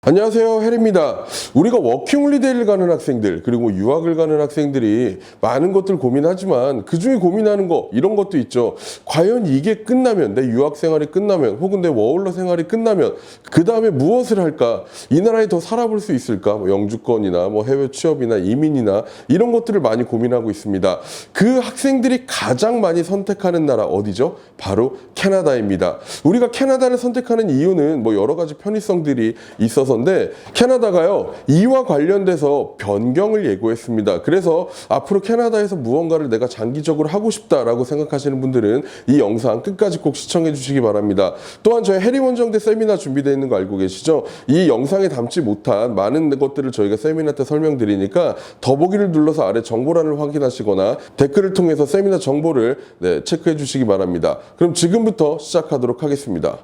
안녕하세요, 해리입니다. 우리가 워킹홀리데이를 가는 학생들, 그리고 유학을 가는 학생들이 많은 것들 고민하지만 그중에 고민하는 거 이런 것도 있죠. 과연 이게 끝나면, 내 유학 생활이 끝나면, 혹은 내 워홀러 생활이 끝나면 그 다음에 무엇을 할까? 이 나라에 더 살아볼 수 있을까? 영주권이나 해외 취업이나 이민이나 이런 것들을 많이 고민하고 있습니다. 그 학생들이 가장 많이 선택하는 나라 어디죠? 바로 캐나다입니다. 우리가 캐나다를 선택하는 이유는 여러 가지 편의성들이 있어서 인데 캐나다가요, 이와 관련돼서 변경을 예고했습니다. 그래서 앞으로 캐나다에서 무언가를 내가 장기적으로 하고 싶다라고 생각하시는 분들은 이 영상 끝까지 꼭 시청해 주시기 바랍니다. 또한 저희 해리원정대 세미나 준비되어 있는 거 알고 계시죠? 이 영상에 담지 못한 많은 것들을 저희가 세미나 때 설명드리니까 더보기를 눌러서 아래 정보란을 확인하시거나 댓글을 통해서 세미나 정보를 체크해 주시기 바랍니다. 그럼 지금부터 시작하도록 하겠습니다.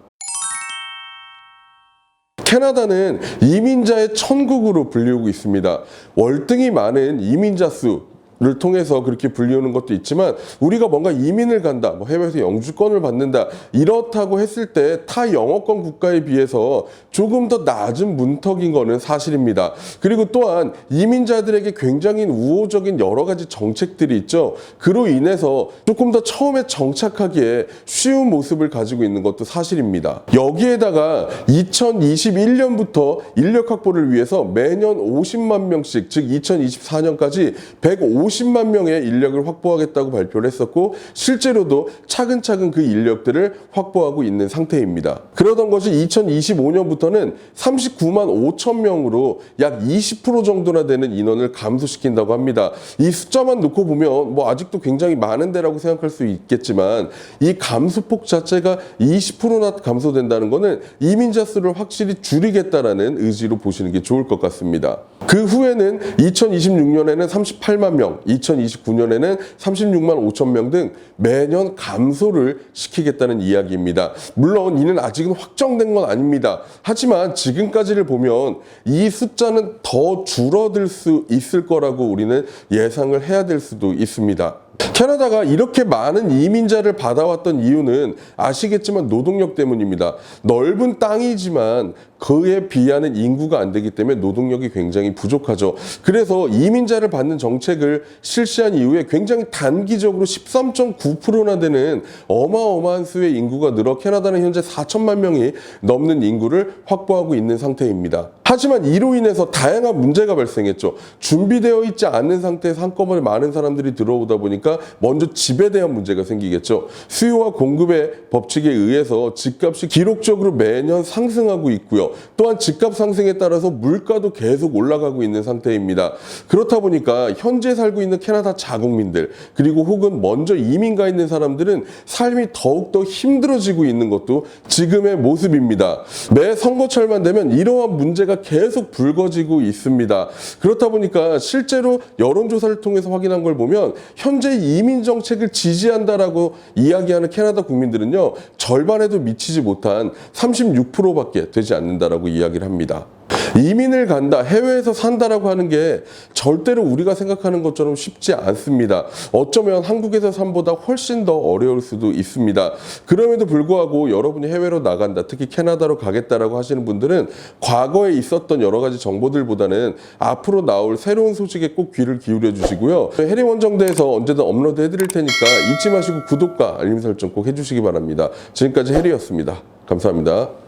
캐나다는 이민자의 천국으로 불리우고 있습니다. 월등히 많은 이민자 수를 통해서 그렇게 불리우는 것도 있지만, 우리가 뭔가 이민을 간다, 해외에서 영주권을 받는다, 이렇다고 했을 때 타 영어권 국가에 비해서 조금 더 낮은 문턱인 거는 사실입니다. 그리고 또한 이민자들에게 굉장히 우호적인 여러 가지 정책들이 있죠. 그로 인해서 조금 더 처음에 정착하기에 쉬운 모습을 가지고 있는 것도 사실입니다. 여기에다가 2021년부터 인력 확보를 위해서 매년 50만 명씩, 즉 2024년까지 150만 명의 인력을 확보하겠다고 발표를 했었고, 실제로도 차근차근 그 인력들을 확보하고 있는 상태입니다. 그러던 것이 2025년부터는 39만 5천 명으로 약 20% 정도나 되는 인원을 감소시킨다고 합니다. 이 숫자만 놓고 보면 아직도 굉장히 많은 데라고 생각할 수 있겠지만, 이 감소폭 자체가 20%나 감소된다는 것은 이민자 수를 확실히 줄이겠다라는 의지로 보시는 게 좋을 것 같습니다. 그 후에는 2026년에는 38만 명, 2029년에는 36만 5천 명 등 매년 감소를 시키겠다는 이야기입니다. 물론 이는 아직은 확정된 건 아닙니다. 하지만 지금까지를 보면 이 숫자는 더 줄어들 수 있을 거라고 우리는 예상을 해야 될 수도 있습니다. 캐나다가 이렇게 많은 이민자를 받아왔던 이유는 아시겠지만 노동력 때문입니다. 넓은 땅이지만 그에 비하는 인구가 안 되기 때문에 노동력이 굉장히 부족하죠. 그래서 이민자를 받는 정책을 실시한 이후에 굉장히 단기적으로 13.9%나 되는 어마어마한 수의 인구가 늘어 캐나다는 현재 4천만 명이 넘는 인구를 확보하고 있는 상태입니다. 하지만 이로 인해서 다양한 문제가 발생했죠. 준비되어 있지 않은 상태에서 한꺼번에 많은 사람들이 들어오다 보니까 먼저 집에 대한 문제가 생기겠죠. 수요와 공급의 법칙에 의해서 집값이 기록적으로 매년 상승하고 있고요. 또한 집값 상승에 따라서 물가도 계속 올라가고 있는 상태입니다. 그렇다 보니까 현재 살고 있는 캐나다 자국민들, 그리고 혹은 먼저 이민 가 있는 사람들은 삶이 더욱더 힘들어지고 있는 것도 지금의 모습입니다. 매 선거철만 되면 이러한 문제가 계속 불거지고 있습니다. 그렇다 보니까 실제로 여론조사를 통해서 확인한 걸 보면 현재 이민 정책을 지지한다라고 이야기하는 캐나다 국민들은요, 절반에도 미치지 못한 36%밖에 되지 않는다라고 이야기를 합니다. 이민을 간다, 해외에서 산다라고 하는 게 절대로 우리가 생각하는 것처럼 쉽지 않습니다. 어쩌면 한국에서 삶보다 훨씬 더 어려울 수도 있습니다. 그럼에도 불구하고 여러분이 해외로 나간다, 특히 캐나다로 가겠다라고 하시는 분들은 과거에 있었던 여러 가지 정보들보다는 앞으로 나올 새로운 소식에 꼭 귀를 기울여 주시고요. 해리원정대에서 언제든 업로드 해드릴 테니까 잊지 마시고 구독과 알림 설정 꼭 해주시기 바랍니다. 지금까지 해리였습니다. 감사합니다.